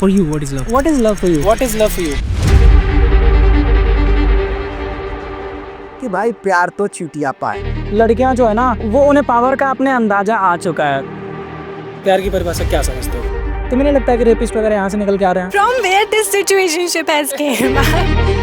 For you, what is love? What is love for you? What is love for you? कि भाई प्यार तो चूतिया पाए। लड़कियां जो है ना, वो उन्हें पावर का अपने अंदाजा आ चुका है। प्यार की परिभाषा क्या समझते हो? तुम्हें नहीं लगता है कि रेपिस्ट वगैरह यहाँ से निकल के आ रहे हैं? From where this situationship has came?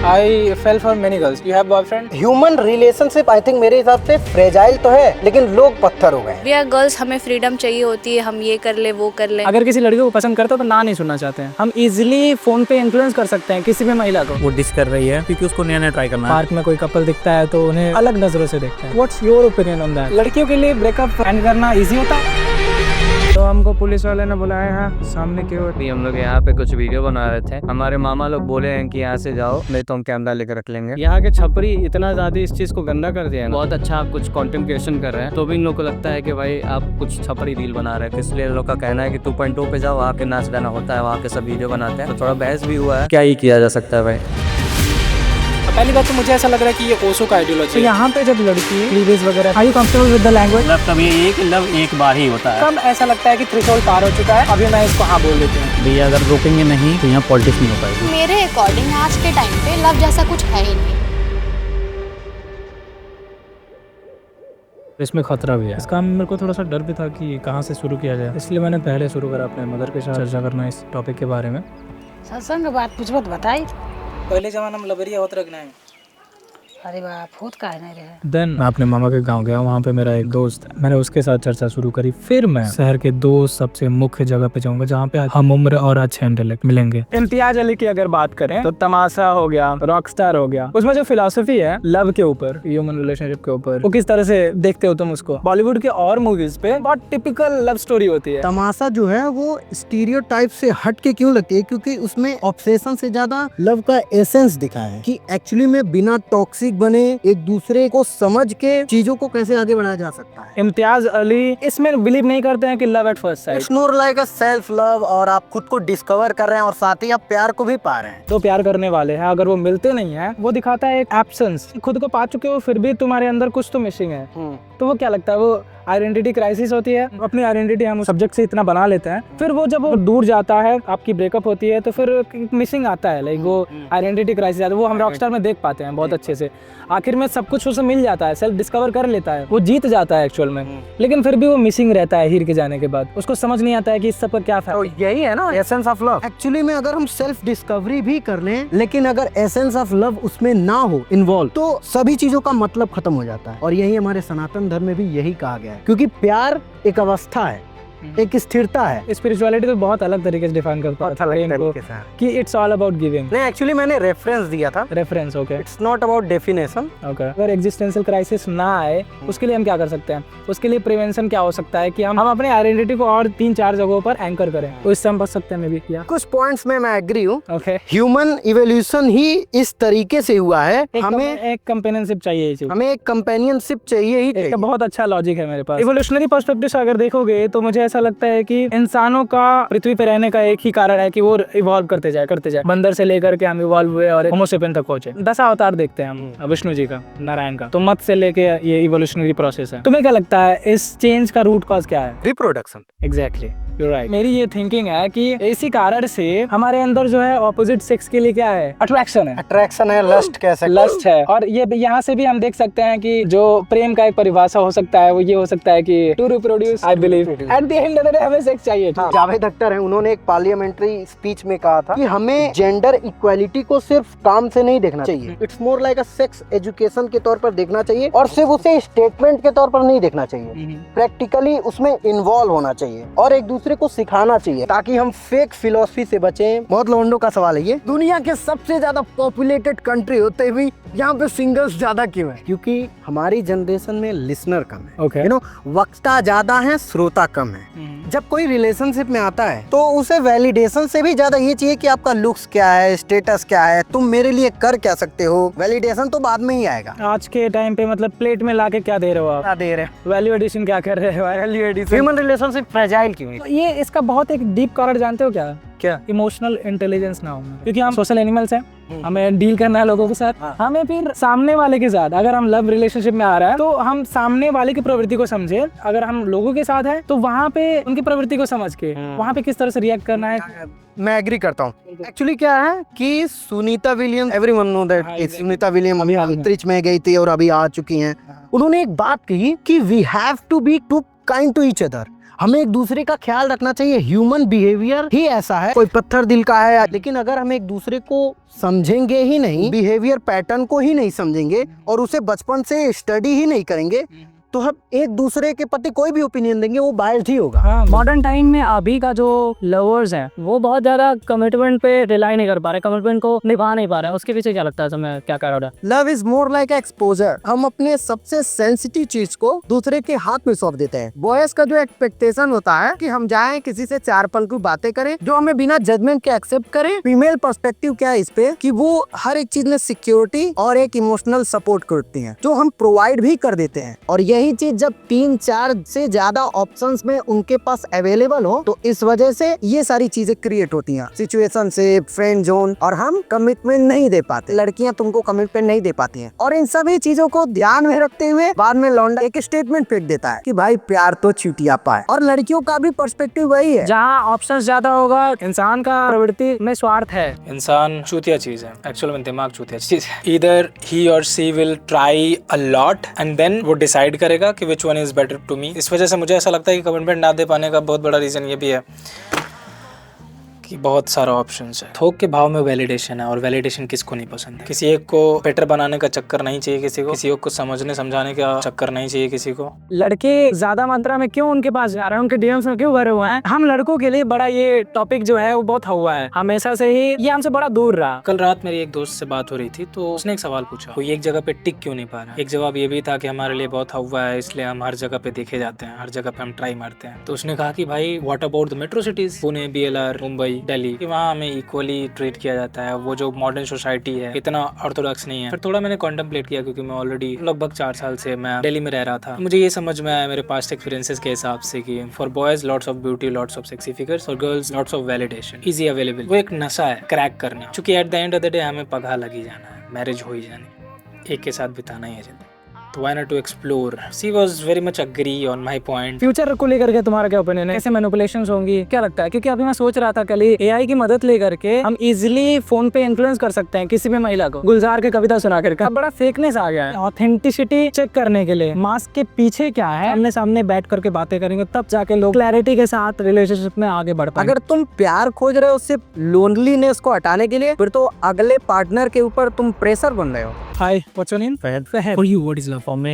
I fell for many girls. You have boyfriend? Human relationship I think मेरे हिसाब से फ्रेजाइल तो है, लेकिन लोग पत्थर हो गए। We are girls, हमें फ्रीडम चाहिए होती है, हम ये कर ले वो कर ले। अगर किसी लड़की को पसंद करते हो तो ना नहीं सुनना चाहते हैं। हम इजीली फोन पे इन्फ्लुएंस कर सकते हैं किसी भी महिला को। वो डिस कर रही है क्योंकि उसको नया नया ट्राई करना है। पार्क में कोई कपल दिखता है तो उन्हें अलग नजरों से देखते हैं। What's your opinion on that? लड़कियों के लिए ब्रेकअप एंड करना इजी होता है? तो हमको पुलिस वाले ने बुलाया है सामने की ओर। हम लोग यहाँ पे कुछ वीडियो बना रहे थे। हमारे मामा लोग बोले हैं कि यहाँ से जाओ, नहीं तो हम कैमरा लेकर रख लेंगे। यहाँ के छपरी इतना ज्यादा इस चीज को गंदा कर दिया है। बहुत अच्छा आप कुछ कंटेंट क्रिएशन कर रहे हैं, तो भी इन लोग को लगता है कि भाई आप कुछ छपरी रील बना रहे हैं। इसलिए लोग का कहना है कि 2.2 पे जाओ, वहाँ के नाच गाना होता है, वहाँ के सब वीडियो बनाते हैं। तो थोड़ा बहस भी हुआ है, क्या ही किया जा सकता है भाई। पहली बात तो मुझे ऐसा लग रहा है कि ये ओशो का आइडियोलॉजी तो है। यहाँ पे जब लड़की क्लीवेज वगैरह, are you comfortable with the language? Love तब ये कि लव एक बार ही होता है। कब ऐसा लगता है कि थ्रेशोल्ड पार हो चुका है, अभी मैं इसको हाँ बोल देती हूँ? भैया अगर रोकेंगे नहीं तो यहाँ पॉलिटिक्स नहीं हो पाएगी। मेरे अकॉर्डिंग आज के टाइम पे लव जैसा कुछ है ही नहीं। इसमें खतरा भी है। इसका मेरे को थोड़ा सा डर भी था कि कहाँ से शुरू किया जाए, इसलिए मैंने पहले शुरू करा अपने मदर के साथ चर्चा करना इस टॉपिक के बारे में। सत्संग बात कुछ मत बताई। पहले जमाना में लबरिया होत रखना है। अरे बाप होत का नहीं रहे। देन मैं अपने मामा के गांव गया, वहाँ पे मेरा एक दोस्त है, मैंने उसके साथ चर्चा शुरू करी। फिर मैं शहर के दो सबसे मुख्य जगह पे जाऊंगा जहाँ पे हम उम्र और अच्छे इंटेलेक्ट मिलेंगे। इम्तियाज अली की अगर बात करें तो तमाशा हो गया, रॉकस्टार हो गया। उसमें जो फिलॉसफी है लव के ऊपर, ह्यूमन रिलेशनशिप के ऊपर, वो किस तरह से देखते हो तुम उसको? बॉलीवुड के और मूवीज पे बहुत टिपिकल लव स्टोरी होती है। तमाशा जो है वो स्टीरियोटाइप से हट के क्यों लगती है? क्योंकि उसमें ऑब्सेशन से ज्यादा लव का एसेंस दिखा है कि एक्चुअली में बिना टॉक्सिक बने एक दूसरे को समझ के चीजों को कैसे आगे बढ़ाया जा सकता है। इम्तियाज अली इसमें बिलीव नहीं करते हैं कि love at first sight. It's more like a self love, और आप खुद को डिस्कवर कर रहे हैं और साथ ही आप प्यार को भी पा रहे हैं। तो प्यार करने वाले हैं, अगर वो मिलते नहीं है, वो दिखाता है एक एब्सेंस। खुद को पा चुके हो फिर भी तुम्हारे अंदर कुछ तो मिसिंग है। तो वो क्या लगता है? वो आइडेंटिटी क्राइसिस होती है। अपनी आइडेंटिटी हम सब्जेक्ट से इतना बना लेते हैं, फिर वो जब वो दूर जाता है, आपकी ब्रेकअप होती है, तो फिर मिसिंग आता है, लाइक वो आइडेंटिटी क्राइसिस आता है। वो हम रॉकस्टार में देख पाते हैं बहुत अच्छे से। आखिर में सब कुछ उसे मिल जाता है, सेल्फ डिस्कवर कर लेता है, वो जीत जाता है एक्चुअल में, लेकिन फिर भी वो मिसिंग रहता है हीर के जाने के बाद। उसको समझ नहीं आता है कि इस सब का क्या फायदा। तो यही है ना एसेंस ऑफ लव। एक्चुअली में अगर हम सेल्फ डिस्कवरी भी कर लें, लेकिन अगर एसेंस ऑफ लव उसमें ना हो इन्वॉल्व, तो सभी चीजों का मतलब खत्म हो जाता है। और यही हमारे सनातन धर्म में भी यही कहा गया है, क्योंकि प्यार एक अवस्था है, एक स्थिरता है। स्पिरिचुअलिटी तो बहुत अलग तरीके से डिफाइन करता है कि इट्स ऑल अबाउट गिविंग। नहीं, एक्चुअली मैंने रेफरेंस दिया था। Reference, okay. It's not about definition. Okay. अगर एग्जिस्टेंशियल क्राइसिस ना आए, उसके लिए हम क्या कर सकते हैं? उसके लिए प्रिवेंशन क्या हो सकता है कि हम अपने आइडेंटिटी को और 3-4 जगहों पर एंकर करें, तो इससे हम बच सकते हैं। मे बी क्या कुछ पॉइंट्स में मैं एग्री हूँ। ओके। ह्यूमन इवोल्यूशन ही इस तरीके से हुआ है। हमें एक कंपेनियनशिप चाहिए, हमें एक कंपेनियनशिप चाहिए ही चाहिए। बहुत अच्छा लॉजिक है मेरे पास। इवोल्यूशनरी पर्सपेक्टिव से अगर देखोगे तो मुझे ऐसा लगता है कि इंसानों का पृथ्वी पे रहने का एक ही कारण है कि वो इवॉल्व करते जाए। बंदर से लेकर के हम इवॉल्व हुए और होमो सेपियन तक पहुंचे। 10 अवतार देखते हैं हम, विष्णु जी का, नारायण का। तो मत से लेके ये इवोल्यूशनरी प्रोसेस है। तुम्हें क्या लगता है इस चेंज का रूट कॉज क्या है? रिप्रोडक्शन। Exactly, you right. मेरी ये थिंकिंग है कि इसी कारण से हमारे अंदर जो है ऑपोजिट सेक्स के लिए क्या है? अट्रैक्शन है। अट्रैक्शन है, लस्ट कह सकते हैं। लस्ट है। और ये यहाँ से भी हम देख सकते हैं कि जो प्रेम का एक परिभाषा हो सकता है वो ये हो सकता है कि to reproduce, I believe at the end of the day हमें सेक्स चाहिए। जावेद अख्तर है, उन्होंने एक पार्लियामेंट्री स्पीच में कहा था कि हमें जेंडर इक्वालिटी को सिर्फ काम से नहीं देखना चाहिए। It's more like a sex education के तौर पर देखना चाहिए, और सिर्फ उसे स्टेटमेंट के तौर पर नहीं देखना चाहिए। प्रैक्टिकली उसमें इन्वॉल्व होना चाहिए और एक दूसरे को सिखाना चाहिए, ताकि हम फेक फिलॉसफी से बचें। बहुत लोगों का सवाल है ये, दुनिया के सबसे ज्यादा पॉपुलेटेड कंट्री होते हुए यहाँ पे सिंगल्स ज्यादा क्यों है? क्योंकि हमारी जनरेशन में लिसनर कम है। ओके। यू नो, वक्ता ज्यादा है, श्रोता कम है। जब कोई रिलेशनशिप में आता है तो उसे वैलिडेशन से भी ज्यादा ये चाहिए कि आपका लुक्स क्या है, स्टेटस क्या है, तुम मेरे लिए कर क्या सकते हो। वैलिडेशन तो बाद में ही आएगा। आज के टाइम पे मतलब प्लेट में लाके क्या दे रहे हो आप? क्या दे रहे हैं? वैल्यू एडिशन क्या कर रहे हो? Value addition. Human relationship fragile क्यों है? ये इसका बहुत एक डीप कारण जानते हो क्या? क्या इमोशनल इंटेलिजेंस ना होना, क्योंकि हम सोशल एनिमल्स हैं, हमें डील करना है लोगों के साथ। हमें फिर सामने वाले के साथ, अगर हम लव रिलेशनशिप में आ रहा है तो हम सामने वाले की प्रवृत्ति को समझे, अगर हम लोगों के साथ है तो वहाँ पे उनकी प्रवृत्ति को समझ के वहाँ पे किस तरह से रिएक्ट करना है। मैं एग्री करता हूँ। एक्चुअली क्या है कि Sunita William, everyone know that Sunita William अभी अंतरिक्ष में गई थी और अभी आ चुकी हैं। उन्होंने एक बात कही कि we have to be too kind to each other, हमें एक दूसरे का ख्याल रखना चाहिए। ह्यूमन बिहेवियर ही ऐसा है, कोई पत्थर दिल का है, लेकिन अगर हम एक दूसरे को समझेंगे ही नहीं, बिहेवियर पैटर्न को ही नहीं समझेंगे और उसे बचपन से स्टडी ही नहीं करेंगे, तो हम एक दूसरे के प्रति कोई भी ओपिनियन देंगे वो बायस्ड ही होगा। मॉडर्न टाइम में अभी का जो लवर्स हैं वो बहुत ज्यादा कमिटमेंट पे रिलाई नहीं कर पा रहे, कमिटमेंट को निभा नहीं पा रहे। उसके पीछे क्या लगता है तुम्हें, क्या कारण है? Love is more like exposure. हम अपने सबसे सेंसिटिव चीज को दूसरे के हाथ में सौंप देते हैं। बॉयज का जो एक्सपेक्टेशन होता है कि हम जाएं किसी से 4 पल की बातें करें जो हमें बिना जजमेंट के एक्सेप्ट करें। फीमेल पर्सपेक्टिव क्या है इस पे कि वो हर एक चीज में सिक्योरिटी और एक इमोशनल सपोर्ट करती हैं, जो हम प्रोवाइड भी कर देते हैं। और यही चीज जब 3-4 से ज्यादा ऑप्शंस में उनके पास अवेलेबल हो तो इस वजह से ये सारी चीजें क्रिएट होती हैं, सिचुएशनशिप, फ्रेंड जोन, और हम कमिटमेंट नहीं दे पाते। लड़कियां तुमको कमिटमेंट नहीं दे पाती हैं। और इन सभी चीजों को ध्यान में रखते हुए बाद में लौंडा एक स्टेटमेंट फेंक देता है कि भाई प्यार तो चुटिया पाए। और लड़कियों का भी पर्सपेक्टिव वही है, जहाँ ऑप्शंस ज्यादा होगा इंसान का प्रवृत्ति में स्वार्थ है। इंसान चूतिया चीज है, एक्चुअल में दिमाग चूतिया चीज है। ईदर ही और she will try a lot and then वो डिसाइड करेगा कि which one is better to me. इस वजह से मुझे ऐसा लगता है कि कमिटमेंट ना दे पाने का बहुत बड़ा रीजन ये भी है कि बहुत सारा ऑप्शंस है। थोक के भाव में वैलिडेशन है, और वैलिडेशन किसको नहीं पसंद है। किसी एक को बेटर बनाने का चक्कर नहीं चाहिए किसी को, किसी एक को समझने समझाने का चक्कर नहीं चाहिए किसी को। लड़के ज्यादा मात्रा में क्यों उनके पास जा रहे हैं, उनके डीएम्स में क्यों भरे हुए हैं? हम लड़कों के लिए बड़ा ये टॉपिक जो है वो बहुत हुआ है, हमेशा से ही ये हमसे बड़ा दूर रहा। कल रात मेरी एक दोस्त से बात हो रही थी तो उसने एक सवाल पूछा, कोई एक जगह पे टिक क्यों नहीं पा रहा। एक जवाब ये भी था कि हमारे लिए बहुत हुआ है, इसलिए हम हर जगह पे देखे जाते हैं, हर जगह पे हम ट्राई मारते हैं। तो उसने कहा कि भाई what about the metro cities, Pune, BLR, Mumbai, Delhi, कि वहाँ हमें इक्वली ट्रीट किया जाता है। वो जो मॉडर्न सोसाइटी है इतना ऑर्थोडॉक्स नहीं है। फिर थोड़ा मैंने कॉन्टेम्पलेट किया, क्योंकि मैं ऑलरेडी लगभग 4 साल से मैं दिल्ली में रह रहा था। मुझे ये समझ में आया मेरे पास्ट एक्सपीरियंसेस के हिसाब से कि for boys lots of beauty, lots of sexy figures, और girls lots of validation easy available. वो एक नशा है क्रैक करना, क्योंकि at the end of the day हमें पगहा लगी जाना है, मैरिज हो ही जानी, एक के साथ बिताना ही है जिंदगी। तो why not to explore? She was very much agree on my point. Future को लेकर के तुम्हारा क्या ओपिनियन है, कैसे मैनिपुलेशंस होंगी, क्या लगता है? क्योंकि अभी मैं सोच रहा था कल AI की मदद लेकर के हम इजीली फोन पे इन्फ्लुएंस कर सकते हैं किसी भी महिला को, गुलजार के कविता सुना करके। अब बड़ा फेकनेस आ गया है। ऑथेंटिसिटी चेक करने के लिए मास्क के पीछे क्या है, हमने सामने बैठ करके बातें करेंगे, तब जाके लोग क्लैरिटी के साथ रिलेशनशिप में आगे बढ़ पाएंगे। अगर तुम प्यार खोज रहे हो सिर्फ लोनलीनेस को हटाने के लिए, फिर तो अगले पार्टनर के ऊपर तुम प्रेशर बन रहे हो। Hi, what's your name? Fahad. Fahad. For you what is love? For me,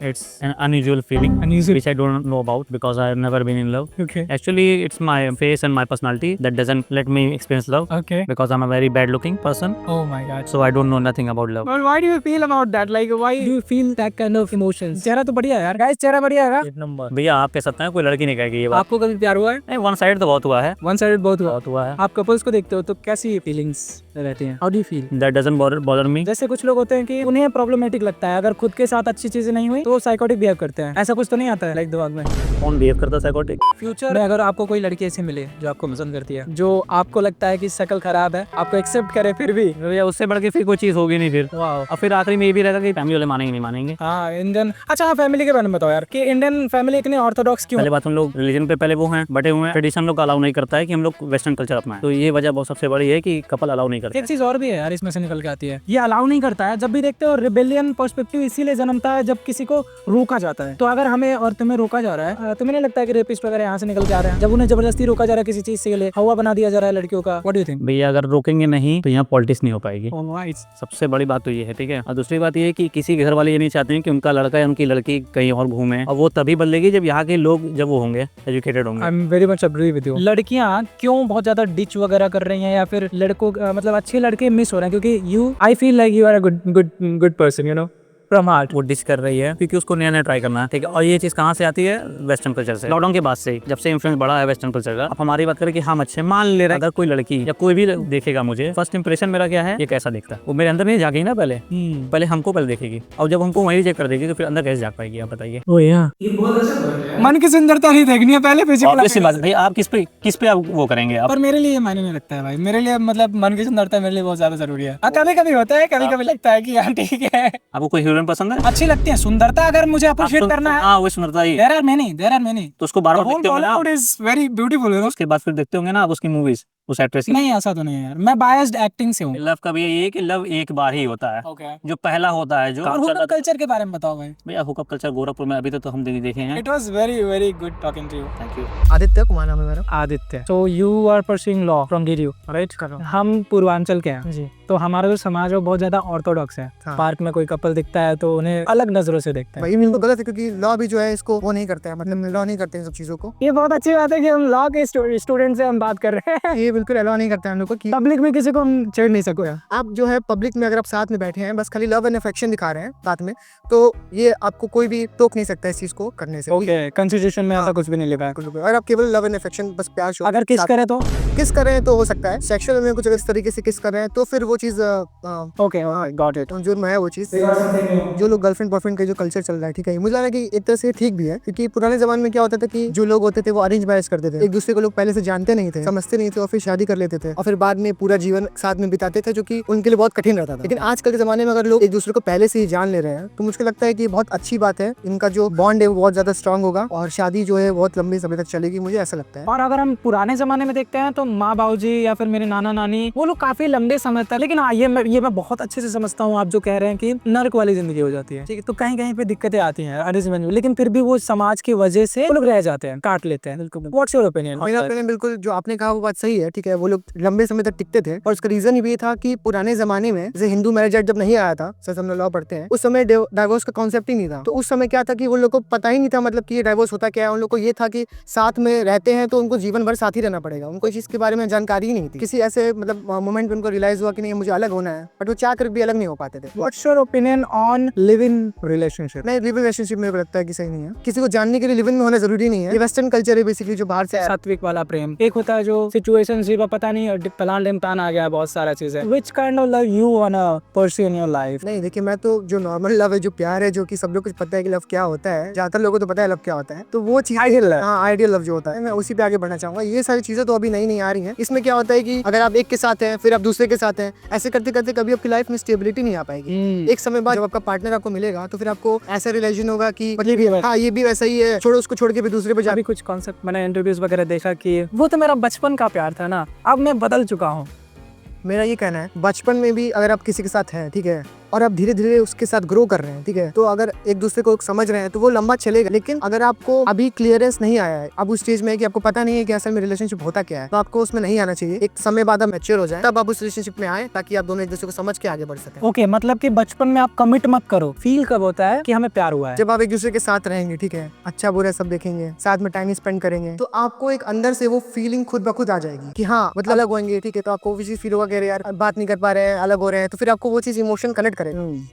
it's an unusual feeling, which I don't know about because I've never been in love. Okay. Actually, it's my face and my personality that doesn't let me experience love Okay. because I'm a very bad-looking person. Oh my god. So I don't know nothing about love. Well, why do you feel about that? Like, why do you feel that kind of emotions? चेहरा तो बढ़िया है यार, guys चेहरा बढ़िया है। एक number भैया, आप कह सकते हैं, कोई लड़की नहीं कहेगी ये बात। आपको कभी प्यार हुआ है? नहीं, वन साइड तो बहुत हुआ है। वन साइडेड बहुत हुआ। बहुत हुआ है। आप कपल्स को देखते हो तो कैसी फीलिंग्स रहती हैं? How do you feel? That doesn't bother me. जैसे कुछ लोग होते हैं कि उन्हें प्रॉब्लमेटिक लगता है, अगर खुद के साथ अच्छी चीजें नहीं हुई तो वो साइकोटिक बिहेव करते हैं। ऐसा कुछ तो नहीं आता है लाइक दिमाग में? कौन बिहेव करता है साइकोटिक? फ्यूचर में अगर आपको कोई लड़की ऐसी मिले जो आपको पसंद करती है, जो आपको लगता है कि शक्ल खराब है, आपको एक्सेप्ट करे फिर भी, भैया उससे बढ़ के फिर कोई चीज होगी नहीं फिर। वाओ। और फिर आखिरी में ये भी रहेगा कि फैमिली वाले मानेंगे नहीं मानेंगे। हाँ, इंडियन। अच्छा, हाँ, फैमिली के बारे में बताओ यार कि इंडियन फैमिली इतनी ऑर्थोडॉक्स क्यों? पहले बात, हम लोग रिलीजन पे पहले वो हैं बटे हुए हैं, ट्रेडिशन लोग अलाउ नहीं करता है कि हम लोग वेस्टर्न कल्चर अपनाएं। तो ये वजह बहुत सबसे बड़ी है कि कपल अलाउ नहीं करते। एक चीज और भी है यार, इसमें से निकल के आती है, ये अलाउ नहीं करता है। जब भी देखते हो रिबेलियन पर्सपेक्टिव इसीलिए जन्मता है जब किसी को रोका जाता है। तो अगर हमें और तुम्हें रोका जा रहा है, तुम्हें नहीं लगता है कि रेपिस्ट वगैरह यहाँ से निकल के आ रहे हैं? जब उन्हें जबरदस्ती रोका जा रहा है किसी चीज से, हवा बना दिया जा रहा है लड़कियों का, व्हाट डू यू थिंक? भैया अगर रोकेंगे नहीं तो यहाँ पॉलिटिक्स नहीं हो पाएगी। ऑलराइट। सबसे बड़ी बात तो ये है, ठीक है। और दूसरी बात ये है कि किसी घर वाले ये नहीं चाहते हैं कि उनका लड़का या उनकी लड़की कहीं और घूमे, और वो तभी बदलेगी जब यहाँ के लोग जब वो होंगे एजुकेटेड होंगे। I am very much agree with you. लड़कियां क्यों बहुत ज्यादा डिच वगैरह कर रही हैं, या फिर लड़कों मतलब अच्छे लड़के मिस हो रहे हैं? क्योंकि I feel like you are a good person, you know. From heart. वो डिश कर रही है क्योंकि उसको नया नया ट्राई करना है, ठीक है। और ये चीज कहाँ से आती है? वेस्टर्न कल्चर से। लॉकडाउन के बाद से जब से इन्फ्लुएंस बढ़ा है वेस्टर्न कल्चर का। अब हमारी बात करें कि हम अच्छे मान ले रहे हैं, अगर कोई लड़की या कोई भी देखेगा मुझे, फर्स्ट इंप्रेशन मेरा क्या है, ये कैसा दिखता है, वो मेरे अंदर नहीं जाएगी ना, पहले हमको पहले देखेगी, और जब हमको वही रिजेक्ट कर देगी तो फिर अंदर कैसे जाग पाएगी, आप बताइए। मन की सुंदरता नहीं देखनी है, पहले Obvious सी बात है भाई, आप किस पे आप वो करेंगे आप? पर मेरे लिए मायने नहीं लगता है भाई, मेरे लिए मतलब मन की सुंदरता मेरे लिए बहुत ज्यादा जरूरी है। कभी कभी होता है, कभी कभी लगता है कि हाँ ठीक है, आपको कोई हीरोइन पसंद है? अच्छी लगती है सुंदरता, अगर मुझे अप्रिशिएट करना है। हाँ, वो सुंदरता ही। देयर आर मेनी तो उसको बार बार देखते होंगे ना आप? Bollywood is very beautiful. उसके बाद फिर देखते होंगे ना आप उसकी मूवीज, उस एक्ट्रेस की। नहीं ऐसा तो नहीं है यार, मैं बायस्ड एक्टिंग से हूँ। लव का भी यही है कि लव एक बार ही होता है, जो पहला होता है, जो और हुकअप कल्चर के बारे में बताओ भाई। भैया हुकअप कल्चर गोरखपुर में अभी तो हम देखे हैं। It was very very good talking to you. Thank you. Aditya Kumar नाम है मेरा। Aditya, so you are pursuing law from DU, right? हम पूर्वांचल के हैं जी, तो हमारा जो समाज है वो बहुत ज्यादा ऑर्थोडॉक्स है। हाँ। पार्क में कोई कपल दिखता है तो उन्हें अलग नजरों से देखते हैं। भाई बिल्कुल गलत है, क्योंकि लॉ भी जो है इसको वो नहीं करता है, मतलब लॉ नहीं करते हैं सब चीजों को। ये बहुत अच्छी बात है कि हम लॉ के स्टूडेंट से हम बात कर रहे हैं। ये बिल्कुल अलाउ नहीं करता है हम लोग को कि पब्लिक में किसी को हम छेड़ नहीं सको यार। आप जो है पब्लिक में अगर आप साथ में बैठे हैं, बस खाली लव एंड अफेक्शन दिखा रहे हैं साथ में, तो ये आपको कोई भी टोक नहीं सकता इस चीज को करने से। ओके, कॉन्स्टिट्यूशन में ऐसा कुछ भी नहीं लिखा है। अगर आप केवल लव एंड अफेक्शन बस प्यार शो अगर किस करे तो किस कर रहे हैं तो हो सकता है, सेक्सुअल में कुछ अगर इस तरीके से किस कर रहे हैं तो फिर वो चीज ओके गॉट इट। जुर्म है वो चीज। जो लोग गर्लफ्रेंड बॉयफ्रेंड का जो कल्चर चल रहा है, ठीक है, मुझे लग रहा है कि एक तरह से ठीक भी है, क्योंकि पुराने जमाने में क्या होता था कि जो लोग होते थे वो अरेंज मैरिज करते थे, एक दूसरे को लोग पहले से जानते नहीं थे, समझते नहीं थे, और फिर शादी कर लेते थे और फिर बाद में पूरा जीवन साथ में बिताते थे, जो कि उनके लिए बहुत कठिन रहता था। लेकिन आजकल के जमाने में अगर लोग एक दूसरे को पहले से ही जान ले रहे हैं तो मुझे लगता है कि बहुत अच्छी बात है, इनका जो बॉन्ड है वो बहुत ज्यादा स्ट्रांग होगा और शादी जो है बहुत लंबी समय तक चलेगी, मुझे ऐसा लगता है। और अगर हम पुराने जमाने में देखते हैं तो माँ बाबूजी या फिर मेरे नाना नानी वो लोग काफी लंबे समय तक, लेकिन हाँ ये मैं बहुत अच्छे से समझता हूँ आप जो कह रहे हैं कि नर्क वाली जिंदगी हो जाती है, ठीक है, तो कहीं कहीं पे दिक्कतें आती हैं अरेंज मैरिज में, लेकिन फिर भी वो समाज की वजह से वो लोग रह जाते हैं, काट लेते हैं। What's your opinion? मेरा ओपिनियन बिल्कुल जो आपने कहा वो बात सही है, ठीक है, वो लोग लंबे समय तक टिकते थे और उसका रीजन ये था कि पुराने जमाने में जैसे हिंदू मैरिज एक्ट जब नहीं आया था, जैसे हम लोग लॉ पढ़ते हैं, उस समय डाइवोर्स का कॉन्सेप्ट ही नहीं था। तो उस समय क्या था कि वो लोग को पता ही नहीं था मतलब कि ये डाइवोर्स होता क्या है। उन लोग को ये था कि साथ में रहते हैं तो उनको जीवन भर साथ ही रहना पड़ेगा, उनको इस चीज के बारे में जानकारी ही नहीं थी। किसी ऐसे मतलब मोमेंट में उनको रियलाइज हुआ कि नहीं मुझे अलग होना है, बट वो चाह कर भी अलग नहीं हो पाते थे। What's your opinion on live in relationship? नहीं, लिव इन रिलेशनशिप मेरे को लगता है कि सही नहीं है, किसी को जानने के लिए लिव इन में होना जरूरी नहीं है। ये वेस्टर्न कल्चर है बेसिकली जो बाहर से आया। सात्विक वाला प्रेम एक होता है जो सिचुएशनशिप, पता नहीं पलान डिमतान आ गया, बहुत सारा चीज है। Which kind of love you वांना pursue in your life? नहीं देखिए, मैं तो जो नॉर्मल लव है, जो प्यार है, जो कि सब लोग को पता है कि लव क्या होता है, ज्यादातर लोगों को तो पता है लव क्या होता है, तो वो चीज आइडियल है। हाँ, आइडियल लव जो होता है, मैं उसी पे आगे बढ़ना चाहूंगा। ये सारी चीजें तो अभी नई नई आ रही हैं। इसमें क्या होता है कि अगर आप एक के साथ हैं फिर आप दूसरे के साथ हैं, ऐसे करते करते कभी आपकी लाइफ में स्टेबिलिटी नहीं आ पाएगी। एक समय बाद जब आपका पार्टनर आपको मिलेगा तो फिर आपको ऐसा रिलेशन होगा कि हाँ ये भी वैसा ही है, छोड़ो उसको छोड़ के भी दूसरे पे जा। अभी कुछ कॉन्सेप्ट मैंने इंटरव्यूज वगैरह देखा कि वो तो मेरा बचपन का प्यार था ना, अब मैं बदल चुका हूँ। मेरा ये कहना है बचपन में भी अगर आप किसी के साथ हैं, ठीक है, और आप धीरे धीरे उसके साथ ग्रो कर रहे हैं, ठीक है, तो अगर एक दूसरे को समझ रहे हैं तो वो लंबा चलेगा। लेकिन अगर आपको अभी क्लियरेंस नहीं आया है, अब उस स्टेज में है कि आपको पता नहीं है कि असल में रिलेशनशिप होता क्या है, तो आपको उसमें नहीं आना चाहिए। एक समय बाद आप मैच्योर हो जाए तब आप उस रिलेशनशिप में आए, ताकि आप दोनों एक दूसरे को समझ के आगे बढ़ सकें। ओके, मतलब कि बचपन में आप कमिट मत करो। फील कब होता है कि हमें प्यार हुआ है? जब आप एक दूसरे के साथ रहेंगे, ठीक है, अच्छा बुरा सब देखेंगे, साथ में टाइम स्पेंड करेंगे, तो आपको एक अंदर से वो फीलिंग खुद ब खुद आ जाएगी कि हाँ मतलब अलग होंगे, ठीक है, तो आपको वो चीज फील होगा कि यार बात नहीं कर पा रहे हैं, अलग हो रहे हैं, तो फिर आपको वो चीज इमोशन कनेक्ट करेगा।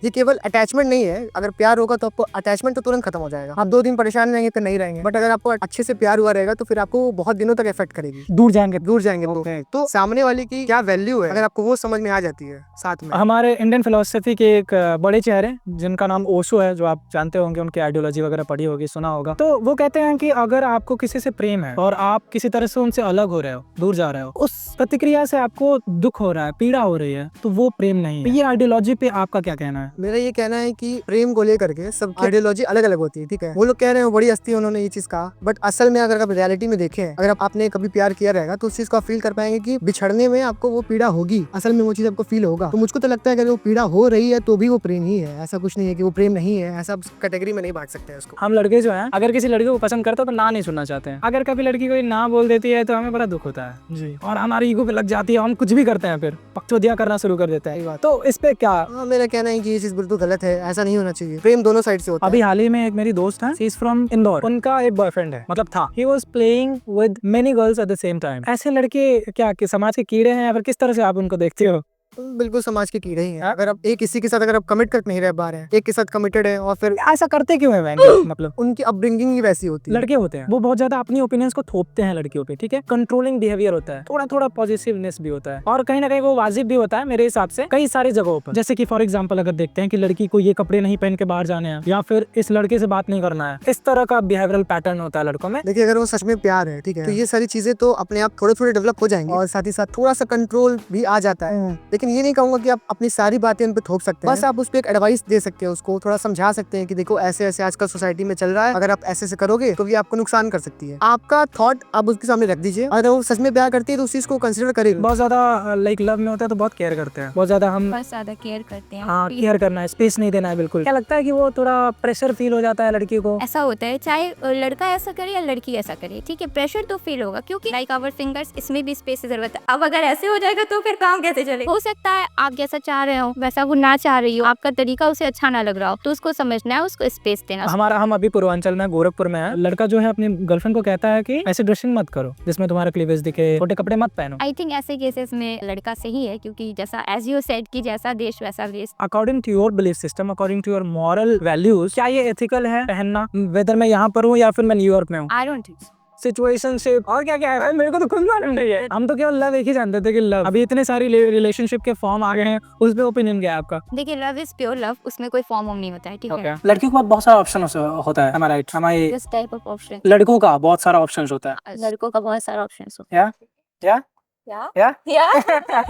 ये केवल अटैचमेंट नहीं है। अगर प्यार होगा तो आपको अटैचमेंट तो तुरंत खत्म हो जाएगा, आप 2 दिन परेशान रहेंगे तो नहीं रहेंगे, बट अगर आपको अच्छे से प्यार हुआ रहेगा तो फिर आपको बहुत दिनों तक इफेक्ट करेगी, दूर जाएंगे। तो सामने वाले की क्या वैल्यू है अगर आपको वो समझ में आ जाती है साथ में। हमारे इंडियन फिलोसफी के एक बड़े चेहरे जिनका नाम ओशो है, जो आप जानते होंगे, उनकी आइडियोलॉजी वगैरह पढ़ी होगी, सुना होगा, तो वो कहते हैं कि अगर आपको किसी से प्रेम है और आप किसी तरह से उनसे अलग हो रहे हो, दूर जा रहे हो, उस प्रतिक्रिया से आपको दुख हो रहा है, पीड़ा हो रही है, तो वो प्रेम नहीं है। ये आइडियोलॉजी पे आपका क्या कहना है? मेरा ये कहना है कि प्रेम को लेकर के सब आइडियोलॉजी अलग अलग होती है, ठीक है। वो लोग कह रहे हैं बड़ी हस्ती उन्होंने ये चीज कहा, बट असल में अगर आप रियलिटी में देखें, अगर आपने कभी प्यार किया रहेगा तो उस चीज को आप फील कर पाएंगे कि बिछड़ने में आपको वो पीड़ा होगी, असल में वो चीज आपको फील होगा। तो मुझको तो लगता है कि अगर वो पीड़ा हो रही है तो भी वो प्रेम ही है, ऐसा कुछ नहीं है कि वो प्रेम नहीं है, ऐसा कैटेगरी में नहीं बांट सकते हैं उसको। हम लड़के जो हैं, अगर किसी लड़के को पसंद करते हो तो ना नहीं सुनना चाहते हैं। अगर कभी लड़की कोई ना बोल देती है तो हमें बड़ा दुख होता है जी, और हमारी ईगो पे लग जाती है, हम कुछ भी करते हैं, फिर पक्षोदिया करना शुरू कर देते हैं। तो इस पे क्या? हाँ, मेरा कहना है कि ये चीज बिल्कुल गलत है, ऐसा नहीं होना चाहिए। प्रेम दोनों साइड से होता है। अभी हाल ही में एक मेरी दोस्त है, शी इज फ्रॉम इंदौर, उनका एक बॉयफ्रेंड है, मतलब था, he was playing with many girls at the same time. ऐसे लड़के क्या कि समाज के कीड़े हैं या फिर किस तरह से आप उनको देखते हो? बिल्कुल समाज के कीड़े ही हैं। अगर आप एक किसी के साथ अगर आप कमिट कर नहीं रह पा रहे हैं, एक के साथ कमिटेड है और फिर ऐसा करते क्यों है मतलब उनकी अपब्रिंगिंग ही वैसी होती है। लड़के होते हैं वो बहुत ज्यादा अपनी ओपिनियंस को थोपते हैं लड़कियों पे, ठीक है। कंट्रोलिंग बिहेवियर होता है, थोड़ा थोड़ा पॉजिटिवनेस भी होता है और कहीं ना कहीं वो वाजिब भी होता है मेरे हिसाब से कई सारी जगहों पर। जैसे कि फॉर एग्जांपल अगर देखते हैं कि लड़की को ये कपड़े नहीं पहन के बाहर जाने हैं या फिर इस लड़के से बात नहीं करना है, इस तरह का बिहेवियरल पैटर्न होता है लड़कों में। देखिए अगर वो सच में प्यार है, ठीक है, तो ये सारी चीजें तो अपने आप थोड़े थोड़े डेवलप हो जाएंगी और साथ ही साथ थोड़ा सा कंट्रोल भी आ जाता है। लेकिन ये नहीं कहूंगा कि आप अपनी सारी बातें उन पे थोप सकते हैं, बस आप उस पर एक एडवाइस दे सकते हैं, उसको थोड़ा समझा सकते हैं कि देखो ऐसे ऐसे आजकल सोसाइटी में चल रहा है, अगर आप ऐसे ऐसे करोगे तो ये आपको नुकसान कर सकती है। आपका थॉट आप उसके सामने रख दीजिए, अगर वो सच में प्यार करती है तो उस चीज को कंसिडर करेगी। बहुत ज्यादा लाइक लव में होता है तो बहुत केयर करते हैं, बहुत ज्यादा हम बहुत ज्यादा केयर करते हैं। हाँ केयर करना है, स्पेस नहीं देना है बिल्कुल। क्या लगता है कि वो थोड़ा प्रेशर फील हो जाता है लड़की को? ऐसा होता है चाहे लड़का ऐसा करे या लड़की ऐसा करे, ठीक है, प्रेशर तो फील होगा क्योंकि लाइक आवर फिंगर्स, इसमें भी स्पेस की जरूरत है। अब अगर ऐसे हो जाएगा तो फिर काम कैसे चले? हो सकता है आप जैसा चाह रहे हो वैसा वो ना चाह रही हो, आपका तरीका उसे अच्छा ना लग रहा हो, तो उसको समझना है, उसको स्पेस देना। हम अभी पूर्वांचल में गोरखपुर में है, लड़का जो है अपनी गर्लफ्रेंड को कहता है कि ऐसे ड्रेसिंग मत करो जिसमें तुम्हारा क्लीवेज दिखे, छोटे कपड़े मत पहनो। आई थिंक ऐसे केसेस में लड़का सही है क्योंकि जैसा एज यू सेड कि जैसा देश वैसा वेश। According to your belief system, according to your moral values, क्या ये एथिकल है पहनना, वेदर मैं यहाँ पर हूँ या फिर मैं न्यूयॉर्क में हूँ? आई डोंट थिंक सिचुएशनशिप और क्या क्या है मेरे को तो खुद मालूम नहीं है। हम तो केवल लव एक ही जानते थे कि लव, अभी इतने सारी रिलेशनशिप के फॉर्म आ गए हैं, उस पे ओपिनियन क्या है आपका? देखिए लव इज प्योर लव, उसमें कोई फॉर्म नहीं होता है, ठीक है। लड़कियों के पास बहुत सारा ऑप्शन होता है, राइट? हमारे दिस टाइप ऑफ ऑप्शन, लड़कों का बहुत सारा ऑप्शन होता है। लड़कों का बहुत सारा ऑप्शन होता है।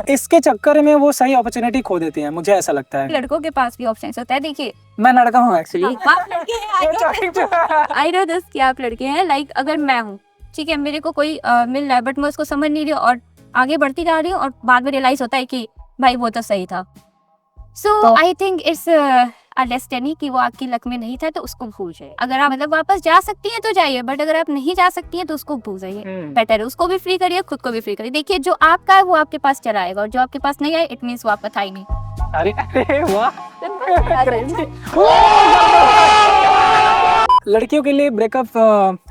इसके चक्कर में वो सही अपॉर्चुनिटी खो देती हैं, मुझे ऐसा लगता है। लड़कों के पास भी ऑप्शन होता है। देखिए मैं लड़का हूँ एक्चुअली। आप लड़के हैं, आई नो दिस कि आप लड़के हैं। लाइक अगर मैं हूँ, ठीक है, मेरे को कोई मिल रहा है बट मैं उसको समझ नहीं रही हूँ और आगे बढ़ती जा रही हूँ और बाद में रियलाइज होता है कि भाई वो तो सही था। So I think it's a destiny कि वो आपकी लक में नहीं था तो उसको भूल जाइए। अगर आप मतलब वापस जा सकती हैं तो जाइए, बट अगर आप नहीं जा सकती हैं तो उसको भूल जाइए। बेटर है, उसको भी फ्री करिए, खुद को भी फ्री करिए। देखिए जो आपका है वो आपके पास चला आएगा और जो आपके पास नहीं आए इट मींस वो आपका था ही नहीं। अरे वाह। लड़कियों के लिए ब्रेकअप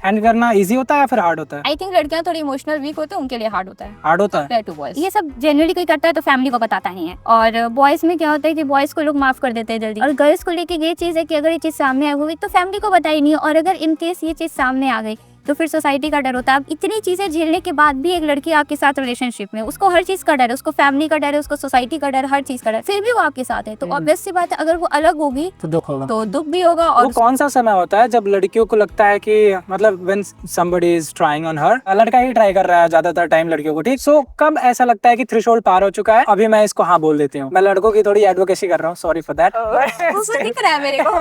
हैंड करना इजी होता है या फिर हार्ड होता है? आई थिंक लड़कियां थोड़ी इमोशनल वीक होते हैं, उनके लिए हार्ड होता है। हार्ड होता है Compared to boys। ये सब जनरली कोई करता है तो फैमिली को बताता नहीं है। और बॉयज में क्या होता है कि बॉयज को लोग माफ कर देते हैं जल्दी, और गर्ल्स को लेके ये चीज है कि अगर ये चीज सामने आई हुई तो फैमिली को बताई नहीं है, और अगर इन केस ये चीज सामने आ गई तो फिर सोसाइटी का डर होता है। अब इतनी चीजें झेलने के बाद भी एक लड़की आपके साथ रिलेशनशिप में, उसको हर चीज का डर है, उसको फैमिली का डर है, उसको सोसाइटी का डर, हर चीज का डर, फिर भी वो आपके साथ है, तो ऑब्वियस सी बात है अगर वो अलग होगी तो दुख होगा, तो दुख भी होगा। वो और कौन सा समय होता है जब लड़कियों को लगता है कि मतलब when somebody is trying on her, लड़का ही ट्राई कर रहा है ज्यादातर टाइम लड़कियों को, ठीक? सो कब ऐसा लगता है कि थ्रेशोल्ड पार हो चुका है, अभी मैं इसको हाँ बोल देती हूँ? मैं लड़कों की थोड़ी एडवोकेसी कर रहा हूँ, सॉरी फॉर दैट। दिख रहा है मेरे को।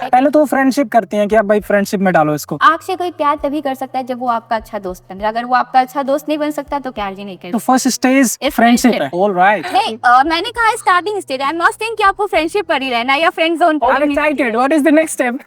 पहले तो फ्रेंडशिप करती हैं कि आप भाई फ्रेंडशिप में डालो इसको। आपसे कोई प्यार तभी कर सकता है जब वो आपका अच्छा दोस्त बन जाए। अगर वो आपका अच्छा दोस्त नहीं बन सकता तो प्यार जी नहीं तो करेगा। फर्स्ट स्टेज It's फ्रेंडशिप है। friendship। ऑलराइट। नहीं मैंने कहा starting stage. I am not saying कि आपको फ्रेंडशिप पर ही रहना या friend zone I am excited, what is the next step?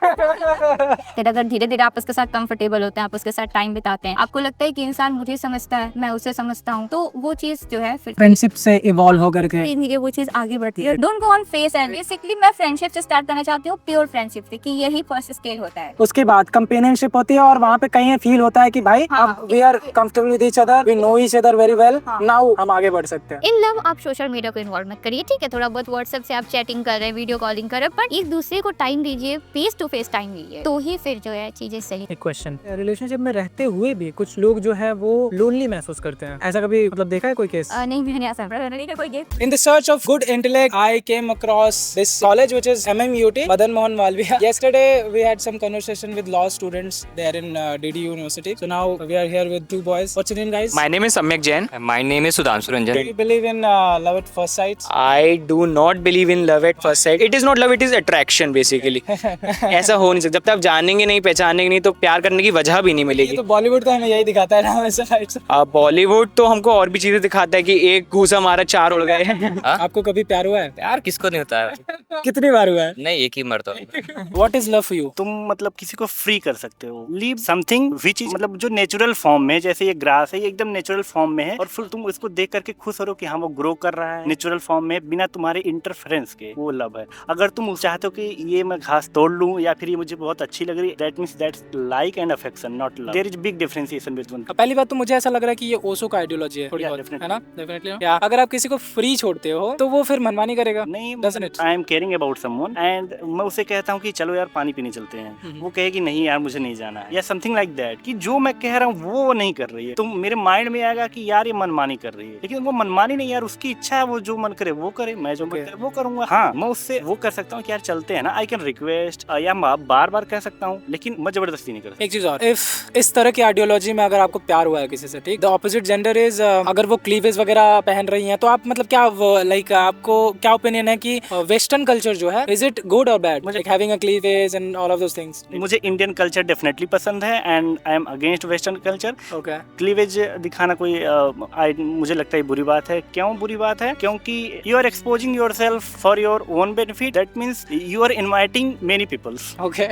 फिर अगर धीरे धीरे आप उसके साथ कंफर्टेबल होते हैं, आप उसके साथ टाइम बिताते हैं, आपको लगता है कि इंसान मुझे समझता है, मैं उसे समझता हूँ, तो वो चीज जो है फिर फ्रेंडशिप से इवॉल्व होकर के धीरे धीरे वो चीज आगे बढ़ती है। Don't go on face and basically मैं फ्रेंडशिप से स्टार्ट करना चाहती हूँ, प्योर फ्रेंडशिप से, कि यही फर्स्ट स्टेज होता है। उसके बाद कंपेनियनशिप होती है और वहाँ पे कहीं फील होता है कि भाई अब we are comfortable with each other, we know each other very well, now हम आगे बढ़ सकते हैं। इन लव आप सोशल मीडिया को इन्वॉल्व मत करिए, ठीक है, थोड़ा बहुत व्हाट्सएप से आप चैटिंग कर रहे हैं, वीडियो कॉलिंग कर रहे हैं, बट एक दूसरे को टाइम दीजिए, फेस टू फेस टाइम दीजिए, तो ही फिर जो है चीजें सही। एक क्वेश्चन, रिलेशनशिप में रहते हुए भी कुछ लोग जो है वो लोनली महसूस करते हैं, ऐसा कभी मतलब देखा है कोई केस? नहीं मैंने ऐसा नहीं कोई In the search of good intellect, I came across this college which is MMUT, Madan Mohan Malviya. Yesterday we had some conversation with law students there in DD University. So now we are here with two boys. What's your name, guys? My name is Samyak Jain. My name is Sudhanshu Ranjan. Do you believe in love at first sight? I do not believe in love at first sight. It is not love, it is attraction basically. ऐसा हो नहीं सकता। जब तक आप जानेंगे नहीं, पहचानेंगे नहीं, तो प्यार करने की वजह भी नहीं मिलेगी। तो बॉलीवुड तो हमें यही दिखाता है ना वैसे राइट? बॉलीवुड तो हमको और भी चीजें दिखाता है कि एक घूसा मारा चार उड़ गए। आपको कभी प्यार हुआ है? प्यार किसको नहीं होता है? कितनी बार हुआ है? नहीं, एक ही मरता। What is love for you? तुम मतलब किसी को फ्री कर सकते हो, लीव समथिंग विच इज मतलब जो नेचुरल फॉर्म में, जैसे ये ग्रास है ये एकदम नेचुरल फॉर्म में है और फिर तुम इसको देख करके खुश हो रहे हो कि हाँ वो ग्रो कर रहा है नेचुरल फॉर्म में बिना तुम्हारे इंटरफेरेंस के, वो लव है। अगर तुम चाहते हो कि ये मैं घास तोड़ लूं या फिर ये मुझे बहुत अच्छी लग रही है, that means that's like and affection, not love. There is big differentiation between. पहली बात तो मुझे ऐसा लग रहा है कि ये ओशो का आइडियोलॉजी है थोड़ी बहुत, है ना? डेफिनेटली। या अगर आप किसी को फ्री छोड़ते हो तो वो फिर मनमानी करेगा नहीं, doesn't it? I am caring about someone and मैं उसे कहता हूँ कि चलो यार पानी पीने चलते हैं, वो कहेगी नहीं यार मुझे नहीं जाना है, या समथिंग लाइक दैट, कि जो मैं कह रहा हूँ वो नहीं कर रही है, तो मेरे माइंड में आएगा कि यार ये मनमानी कर रही है, लेकिन वो मनमानी नहीं यार, उसकी इच्छा है, वो जो मन करे वो करे, मैं जो मन करे वो करूंगा। हाँ, मैं उससे वो कर सकता हूँ कि यार चलते हैं ना, आई कैन रिक्वेस्ट या बार बार कह सकता हूँ, लेकिन मैं जबरदस्ती नहीं कर सकता। एक चीज और, इफ इस तरह की आइडियोलॉजी में अगर आपको प्यार हुआ है किसी से, ठीक, द ऑपोजिट जेंडर इज अगर वो क्लीवेज वगैरह पहन रही हैं, तो आप मतलब क्या लाइक आपको क्या ओपिनियन है कि वेस्टर्न कल्चर जो है इज इट गुड और bad, like having a cleavage and all of those things? मुझे इंडियन कल्चर डेफिनेटली पसंद है and I am against western culture. Okay, cleavage दिखाना कोई मुझे लगता है बुरी बात है। क्यों बुरी बात है? क्योंकि you are exposing yourself for your own benefit, that means you are inviting many peoples, okay,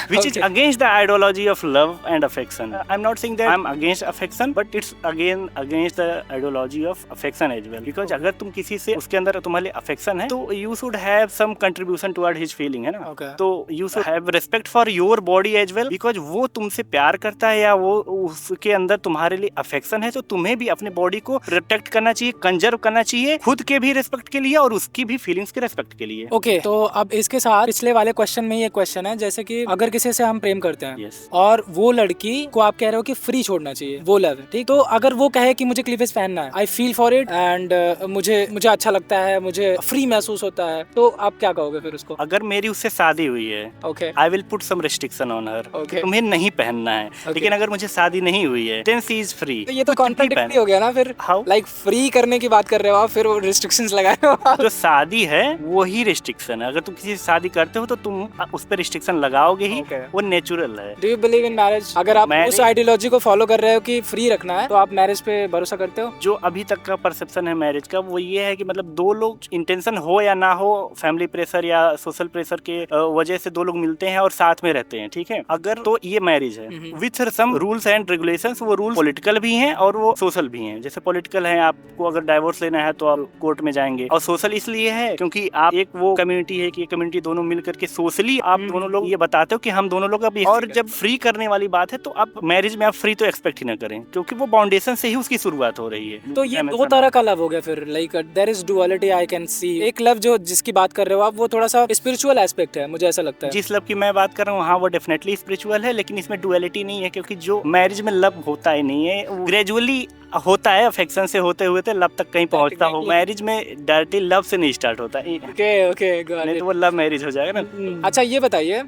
which is against the ideology of love and affection. I'm not saying that I'm against affection, but it's again against the ideology of affection as well. Because अगर तुम किसी से उसके अंदर तुम्हारे affection है, तो you should have some contribution toward his feeling, है ना? Okay. तो you should have respect for your body as well, because वो तुमसे प्यार करता है या वो उसके अंदर तुम्हारे लिए affection है, तो तुम्हें भी अपने बॉडी को प्रोटेक्ट करना चाहिए, कंजर्व करना चाहिए, खुद के भी रेस्पेक्ट के लिए और उसकी भी फीलिंग्स के रेस्पेक्ट के लिए। ओके, तो अब इसके साथ पिछले वाले क्वेश्चन में ये क्वेश्चन है, जैसे कि अगर किसी से हम प्रेम करते हैं Yes. और वो लड़की को आप कह रहे हो कि फ्री छोड़ना चाहिए, वो लव है, ठीक, तो अगर वो कहे कि मुझे क्लीवेज पहनना है, I feel for it and मुझे अच्छा लगता है, मुझे फ्री महसूस होता है, तो आप क्या कहोगे फिर उसको? अगर मेरी उससे शादी हुई है, okay, I will put some restriction on her, Okay. तुम्हें नहीं पहनना है, लेकिन अगर मुझे शादी नहीं हुई है, देन शी इज फ्री। तो ये तो कॉन्ट्राडिक्टरी हो गया ना फिर। How? लाइक फ्री करने की बात कर रहे हो आप, फिर वो रिस्ट्रिक्शंस लगा रहे हो आप। जो शादी है वही रिस्ट्रिक्शन है। अगर तुम किसी से शादी करते हो तो तुम उस पर रिस्ट्रिक्शन लगाओगे ही, Okay. वो नेचुरल है। Do you believe in marriage? अगर आप उस आइडियोलॉजी को फॉलो कर रहे हो कि फ्री रखना है, तो आप मैरिज पे भरोसा करते हो? जो अभी तक का परसेप्शन है मैरिज का, वो ये है कि मतलब दो लोग, इंटेंशन हो या ना हो, फैमिली प्रेशर या सोशल प्रेशर के वजह से दो लोग मिलते हैं और साथ में रहते हैं, ठीक है, अगर तो ये मैरिज है with some rules and regulations. वो रूल्स पॉलिटिकल भी हैं और वो सोशल भी हैं। जैसे पॉलिटिकल है, आपको अगर डाइवोर्स लेना है तो आप कोर्ट में जाएंगे, और सोशल इसलिए है क्योंकि आप एक वो कम्युनिटी है कि ये कम्युनिटी दोनों मिल करके सोशली आप दोनों लोग ये बताते हो कि हम दोनों लोग अभी। और जब फ्री करने वाली बात है तो आप मैरिज में आप फ्री तो एक्सपेक्ट ही ना करें, क्योंकि वो बाउंडेशन से ही उसकी शुरुआत हो रही है। तो ये दो तरह का लव हो गया फिर, like there is duality I can see. एक लव जो जिसकी बात कर रहे हो आप, वो थोड़ा सा स्पिरिचुअल एस्पेक्ट है, मुझे ऐसा लगता है। जिस लव की मैं बात कर रहा हूँ, हाँ वो डेफिनेटली स्पिरिचुअल है, लेकिन इसमें डुअलिटी नहीं है, क्योंकि जो मैरिज में लव होता ही नहीं है, ग्रेजुअली होता है, अफेक्शन से होते हुए तो लव तक कहीं पहुंचता हो। मैरिज में डायरेक्टली लव से नहीं स्टार्ट होता है। ओके, नहीं तो वो लव मैरिज हो जाएगा ना। अच्छा, ये बताइए,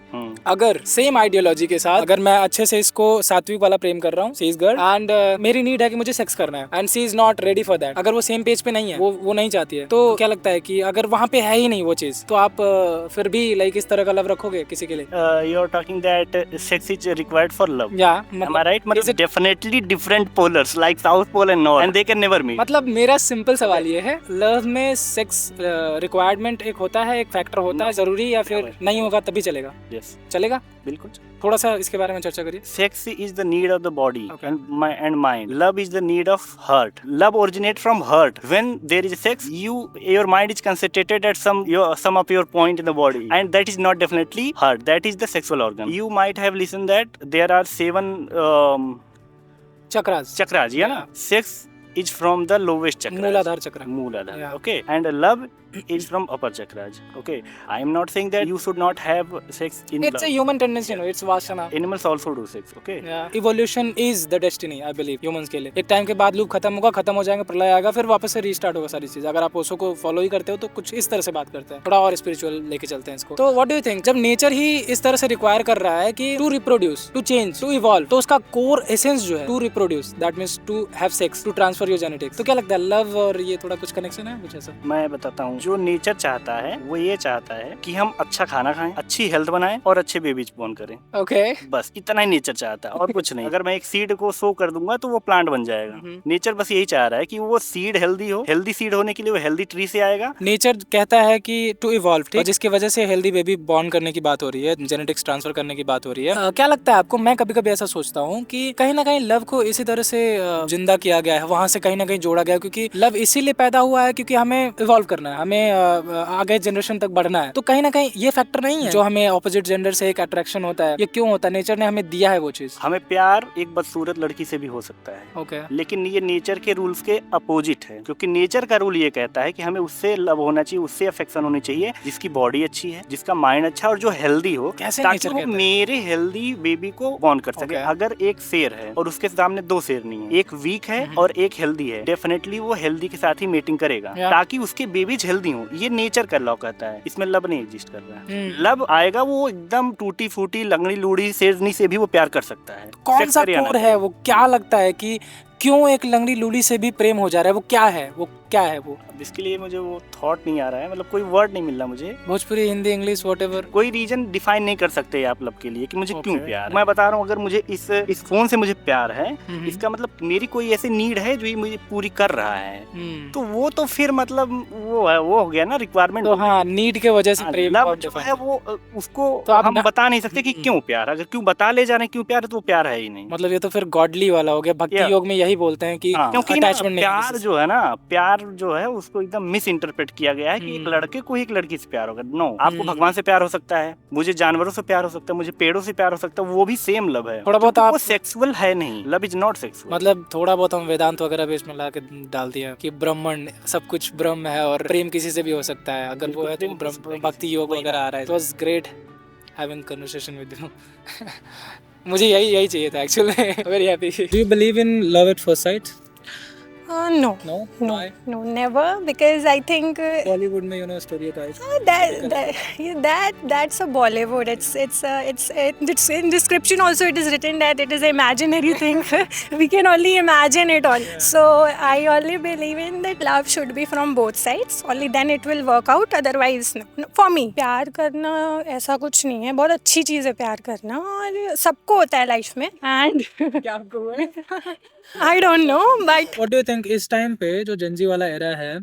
अगर सेम आइडियोलॉजी के साथ अगर मैं अच्छे से इसको सात्विक वाला प्रेम कर रहा हूँ, सी इज गर्ल, एंड मेरी नीड है कि मुझे सेक्स करना है, and she is not ready for that, अगर वो सेम पेज पे नहीं है, वो नहीं चाहती है, तो क्या लगता है कि अगर वहाँ पे है ही नहीं वो चीज, तो आप फिर भी लाइक इस तरह का लव रखोगे किसी के लिए? You are talking that sex is required for love, या am I right? मतलब definitely different polars like south pole and north, and they can never meet. मतलब मेरा सिंपल सवाल ये है, लव में सेक्स रिक्वायरमेंट एक होता है, एक फैक्टर होता है जरूरी, या फिर नहीं होगा तभी चलेगा? यस, चलेगा। बिल्कुल। थोड़ा सा इसके बारे में चर्चा करिए। Sex is the need of the body and mind, love is the need of heart, love originate from heart. When there is sex, your mind is concentrated at some of your point in the body, and that is not definitely heart, that is the sexual organ. You might have listened that there are 7 chakras, yeah, na? Sex is from the lowest chakra, मूलाधार चक्र, Mooladhara, okay, and love is from upper chakras, okay. I am not saying that you should not have sex in it's love. a human tendency, no, it's vasana. Animals also do sex, okay. Yeah. Evolution is the destiny, I believe, humans के लिए। एक time के बाद loop खत्म होगा, खत्म हो जाएगा, प्रलय आएगा, फिर वापस से रीस्टार्ट होगा सारी चीज। अगर आप ओशो को फॉलो ही करते हो तो कुछ इस तरह से बात करते हैं, थोड़ा और स्पिरिचुअल लेके चलते हैं इसको। तो व्हाट डू यू थिंक, जब नेचर ही इस तरह से रिक्वायर कर रहा है कि to reproduce, to change, to evolve, तो उसका कोर एसेंस जो है to reproduce, that means to have sex, to transfer transfer your genetics. तो क्या लगता है लव और ये थोड़ा कुछ कनेक्शन है कुछ ऐसा? मैं बताता हूँ, जो नेचर चाहता है वो ये चाहता है कि हम अच्छा खाना खाएं, अच्छी हेल्थ बनाएं और अच्छे बेबीज बोर्न करें। ओके। बस इतना ही नेचर चाहता है और कुछ नहीं। अगर मैं एक सीड को सो कर दूंगा तो वो प्लांट बन जाएगा। नेचर बस यही चाह रहा है कि वो सीड हेल्दी हो, हेल्दी सीड होने के लिए वो हेल्दी ट्री से आएगा। नेचर कहता है कि टू इवॉल्व, ठीक, जिसकी वजह से हेल्दी बेबी बॉर्न करने की बात हो रही है, जेनेटिक्स ट्रांसफर करने की बात हो रही है। क्या लगता है आपको? मैं कभी कभी ऐसा सोचता हूँ कि कहीं ना कहीं लव को इसी तरह से जिंदा किया गया है, वहां से कहीं ना कहीं जोड़ा गया है, क्योंकि लव इसीलिए पैदा हुआ है क्योंकि हमें इवॉल्व करना है, हमें आगे जनरेशन तक बढ़ना है। तो कहीं ना कहीं ये फैक्टर नहीं है जो हमें ऑपोजिट जेंडर से एक अट्रैक्शन होता है, ये क्यों होता है? नेचर ने हमें दिया है वो चीज। हमें प्यार एक बदसूरत लड़की से भी हो सकता है, ओके, लेकिन ये नेचर के रूल्स के अपोजिट है, क्योंकि नेचर का रूल ये कहता है कि हमें उससे लव होना चाहिए, उससे अफेक्शन होनी चाहिए जिसकी बॉडी अच्छी है, जिसका माइंड अच्छा है और जो हेल्दी हो, कैसे ताकि नेचर वो कहता है? मेरे हेल्दी बेबी को बॉर्न कर सके। Okay. अगर एक शेर है और उसके सामने दो शेर नहीं है, एक वीक है और एक हेल्दी है, डेफिनेटली वो हेल्दी के साथ ही मीटिंग करेगा ताकि उसके बेबीज हेल्दी हो। ये नेचर का लॉ कहता है, इसमें लव नहीं एग्जिस्ट कर रहा है। लव आएगा वो एकदम टूटी फूटी लंगड़ी लूड़ी शेरनी से भी वो प्यार कर सकता है। कौन सा कोर है वो? क्या लगता है कि क्यों एक लंगड़ी लूली से भी प्रेम हो जा रहा है? वो क्या है? वो क्या है वो? इसके लिए मुझे वो थॉट नहीं आ रहा है, मतलब कोई वर्ड नहीं मिल रहा मुझे। भोजपुरी, हिंदी, इंग्लिश, व्हाटएवर, कोई रीजन डिफाइन नहीं कर सकते आप लव के लिए कि मुझे क्यों प्यार है। मैं बता रहा हूँ, अगर मुझे इस फोन से मुझे प्यार है, इसका मतलब मेरी कोई ऐसी नीड है जो ये मुझे पूरी कर रहा है, तो वो तो फिर मतलब वो हो गया ना रिक्वायरमेंट। तो हाँ, नीड के वजह से प्रेम लव जो है वो उसको तो हम बता नहीं सकते कि क्यों प्यार। अगर क्यों बता ले जा रहे हैं क्यों प्यार है तो वो प्यार है ही नहीं। मतलब ये तो फिर गॉडली वाला हो गया। भक्ति योग में यही बोलते हैं कि क्योंकि प्यार जो है ना, प्यार जो है उसको एकदम मिस इंटरप्रेट किया गया है कि एक लड़के को एक लड़की से प्यार होगा। नो, आपको भगवान से प्यार हो सकता है, मुझे जानवरों से प्यार हो सकता है, मुझे पेड़ों से प्यार हो सकता है, वो भी सेम लव है। थोड़ा बहुत वो सेक्सुअल है नहीं, लव इज नॉट सेक्सुअल। मतलब थोड़ा बहुत हम वेदांत वगैरह भी इसमें ला के डाल दिया कि ब्रह्मण सब कुछ ब्रह्म है और प्रेम किसी से भी हो सकता है अगर वो है तो ब्रह्म। भक्ति योग वगैरह आ रहा है। It was great having conversation with you. मुझे यही चाहिए था actually. Very happy. Do you believe in love at first sight? No. No? No. Why? No, never. Because I think Bollywood में, you know, stereotypes. That's a Bollywood. It's in description also. It is written that it is an imaginary thing. We can only imagine it all. Yeah. So I only believe in that love should be from both sides. Only then it will work out. Otherwise, no. For me, प्यार करना ऐसा कुछ नहीं है। बहुत अच्छी चीज़ है प्यार करना और सबको होता है लाइफ में। And क्या आपको है? I don't know, but What do you think इस टाइम पे जो जेनजी वाला एरा है,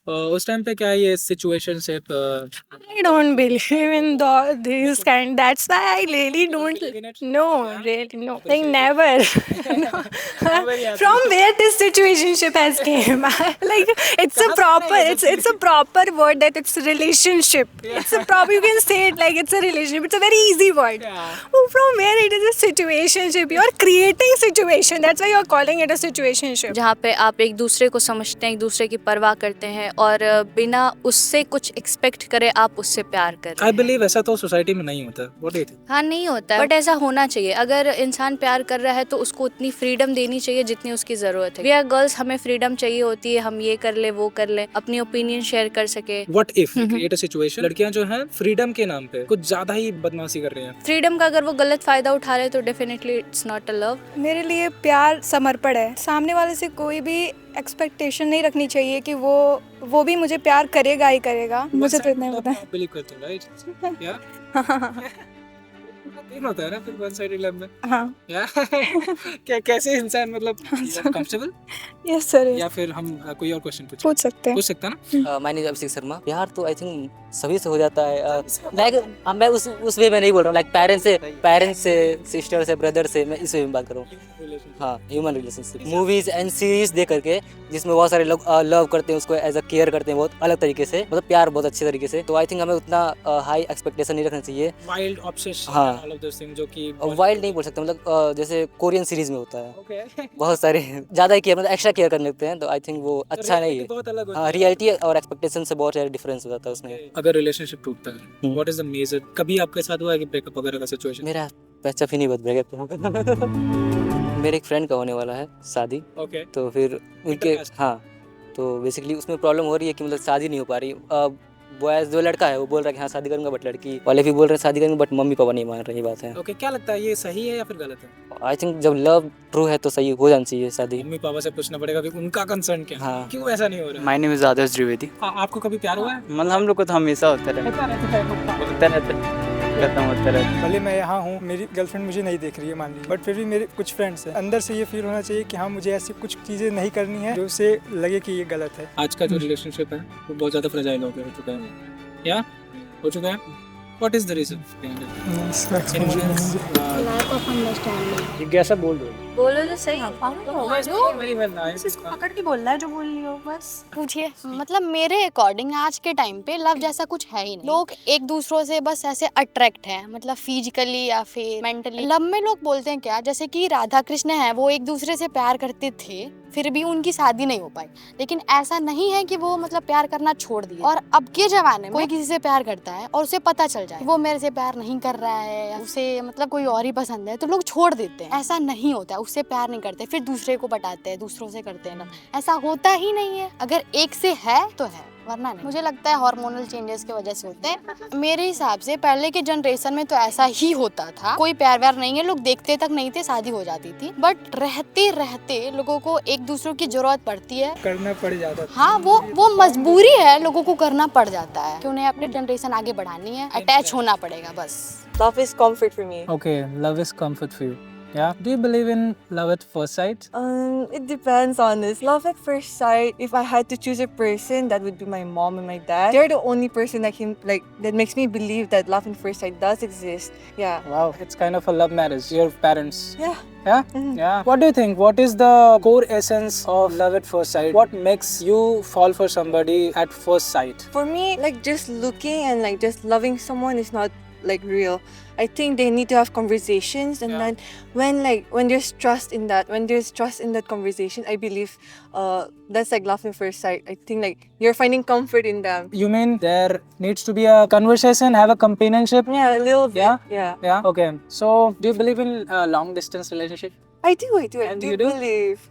उस टाइम पे क्या ये situationship? I don't believe in this kind. That's why I really don't. No, really no. Like never. No. From where this situationship has came? Like it's a proper. It's a proper word that it's relationship. It's a proper. You can say it like it's a relationship. It's a very easy word. From where it is a situationship? You are creating situation. That's why you are calling it a situationship. जहाँ पे आप एक दूसरे को समझते हैं, एक दूसरे की परवाह करते हैं और बिना उससे कुछ एक्सपेक्ट करे आप उससे प्यार कर रहे आई हैं। बिलीव ऐसा तो सोसाइटी में नहीं होता। What do you think? हाँ, नहीं होता है, बट ऐसा होना चाहिए। अगर इंसान प्यार कर रहा है तो उसको उतनी फ्रीडम देनी चाहिए जितनी उसकी जरूरत है। वी आर गर्ल्स, हमें फ्रीडम चाहिए होती है, हम ये कर ले वो कर ले, अपनी ओपिनियन शेयर कर सके। What if create a situation लड़कियां जो हैं फ्रीडम के नाम पे कुछ ज्यादा ही बदमाशी कर रही हैं? फ्रीडम का अगर वो गलत फायदा उठा रहे तो definitely it's not a love. मेरे लिए प्यार समर्पण है। सामने वाले से कोई भी एक्सपेक्टेशन नहीं रखनी चाहिए कि वो भी मुझे प्यार करेगा ही करेगा। मुझे तो इतना ही पता है। बिलीव करते हो, राइट? या तीन होता है ना फिर वन साइडेड लव में। हाँ। या कैसे इंसान मतलब कंफर्टेबल? Yes sir. या फिर हम कोई और क्वेश्चन पूछ सकते हैं? पूछ सकता ना? My name is Abhishek Sharma. प्यार तो आई थिंक सभी से हो जाता है। मैं उस वे में नहीं बोल रहा हूँ, लाइक पेरेंट्स से सिस्टर से ब्रदर से, मैं इस वे में बात कर रहा हूँ। हाँ, human relationship. Movies and series देख करके जिसमें बहुत सारे लोग लव करते हैं, उसको एज अ केयर करते हैं बहुत अलग तरीके से, मतलब प्यार बहुत अच्छे तरीके से। तो आई थिंक हमें उतना हाई एक्सपेक्टेशन नहीं रखना चाहिए। वाइल्ड ऑब्सेशन, हाँ, ऑल ऑफ दोस थिंग्स जो कि वाइल्ड नहीं बोल सकते, मतलब जैसे कोरियन सीरीज में होता है बहुत सारे ज्यादा केयर, मतलब एक्स्ट्रा केयर करने लगते हैं, तो आई थिंक वो अच्छा नहीं है। हाँ, रियलिटी और एक्सपेक्टेशन से बहुत सारा डिफरेंस हो जाता है उसमें। अगर रिलेशनशिप टूटता है, व्हाट इज द मेजर? कभी आपके साथ हुआ है कि ब्रेकअप वगैरह का सिचुएशन? मेरा पैसा भी नहीं बहुत ब्रेकअप। मेरे एक फ्रेंड का होने वाला है शादी। ओके। तो फिर उनके हाँ, तो बेसिकली उसमें प्रॉब्लम हो रही है कि मतलब शादी नहीं हो पा रही। बॉयज जो लड़का है वो बोल रहा है कि हाँ शादी करूंगा, बट लड़की वाले भी बोल रहे हैं शादी करूंगा, बट मम्मी पापा नहीं मान रहे। ये बात है। ओके, क्या लगता है ये सही है या फिर गलत है? आई थिंक जब लव ट्रू है तो सही हो जानी चाहिए शादी। मम्मी पापा से पूछना पड़ेगा कि उनका कंसर्न क्या है, हाँ। क्यों ऐसा नहीं हो रहा है? माय नेम इज आदर्श द्विवेदी। आपको कभी प्यार हुआ है? मतलब हम लोग को तो हमेशा होता रहता है। भले मैं यहाँ हूँ, मेरी गर्लफ्रेंड मुझे नहीं देख रही है मान ली, बट फिर भी मेरे कुछ फ्रेंड्स हैं, अंदर से ये फील होना चाहिए कि हाँ मुझे ऐसी कुछ चीज़ें नहीं करनी है जो उसे लगे कि ये गलत है। आज का जो रिलेशनशिप है वो बहुत ज़्यादा फ्रेजाइल हो चुका है, या हो चुका है। What is the reason? जिज्ञासा बोल दो। बोलो तो सही। इसको पकड़ के बोलना है जो बोल रही हो, बस पूछिए। मतलब मेरे अकॉर्डिंग आज के टाइम पे लव जैसा कुछ है ही नहीं। लोग एक दूसरों से बस ऐसे अट्रैक्ट हैं, मतलब फिजिकली या फिर मेंटली। लव में लोग बोलते हैं क्या, जैसे कि राधा कृष्ण है, वो एक दूसरे से प्यार करते थे, फिर भी उनकी शादी नहीं हो पाई। लेकिन ऐसा नहीं है कि वो मतलब प्यार करना छोड़ दिए। और अब के जमाने में कोई किसी से प्यार करता है और उसे पता चल जाए वो मेरे से प्यार नहीं कर रहा है या उसे मतलब कोई और ही पसंद है, तो लोग छोड़ देते हैं। ऐसा नहीं होता है, उससे प्यार नहीं करते, फिर दूसरे को पटाते हैं, दूसरों से करते हैं। ऐसा होता ही नहीं है। अगर एक से है तो है, वरना नहीं। मुझे लगता है हार्मोनल चेंजेस की वजह से होते हैं। मेरे हिसाब से पहले के जनरेशन में तो ऐसा ही होता था, कोई प्यार व्यार नहीं है, लोग देखते तक नहीं थे, शादी हो जाती थी। बट रहते रहते लोगों को एक दूसरे की जरूरत पड़ती है, करना पड़ जाता है। हाँ, वो मजबूरी है, लोगों को करना पड़ जाता है कि उन्हें अपनी जनरेशन आगे बढ़ानी है, अटैच होना पड़ेगा बस। Love is comfort for me. Okay, love is comfort for you. Yeah. Do you believe in love at first sight? It depends on this. Love at first sight, if I had to choose a person, that would be my mom and my dad. They're the only person that makes me believe that love at first sight does exist. Yeah. Wow, it's kind of a love marriage. Your parents. Yeah. Yeah? Yeah. What do you think? What is the core essence of love at first sight? What makes you fall for somebody at first sight? For me, just looking and just loving someone is not real. I think they need to have conversations, and then when there's trust in that conversation, I believe that's love at first sight. I think you're finding comfort in them. You mean there needs to be a conversation, have a companionship? Yeah, a little bit. Yeah. Okay. So, do you believe in long distance relationship? I do believe.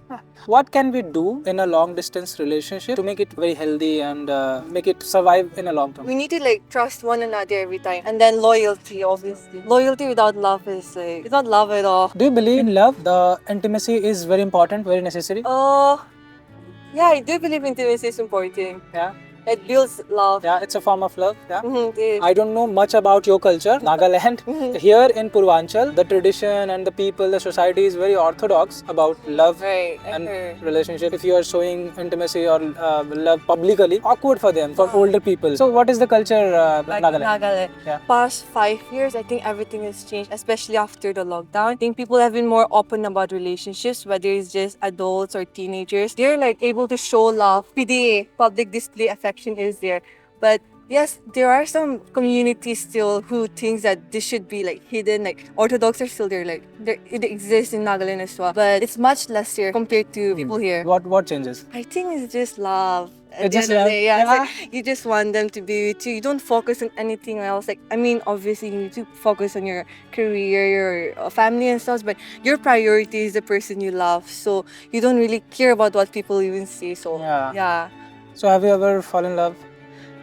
What can we do in a long distance relationship to make it very healthy and make it survive in a long term? We need to trust one another every time, and then loyalty, obviously. Loyalty without love is it's not love at all. Do you believe in love? The intimacy is very important, very necessary. Yeah, I do believe intimacy is important. Yeah. It builds love. Yeah, it's a form of love. Yeah. It is. I don't know much about your culture, Nagaland. Here in Purvanchal, the tradition and the people, the society is very orthodox about love and relationship. If you are showing intimacy or love publicly, awkward for them, for older people. So what is the culture, Nagaland? Yeah. Past 5 years, I think everything has changed, especially after the lockdown. I think people have been more open about relationships, whether it's just adults or teenagers. They're able to show love. PDA, public display affection, is there. But yes, there are some communities still who thinks that this should be hidden. Orthodox are still there. It exists in Nagaland as well, but it's much less here compared to people here. What changes? I think it's just love. It's just love. Yeah. You just want them to be with you. You don't focus on anything else. Obviously you need to focus on your career, your family and stuff, but your priority is the person you love. So you don't really care about what people even say. So yeah. So have you ever fallen in love?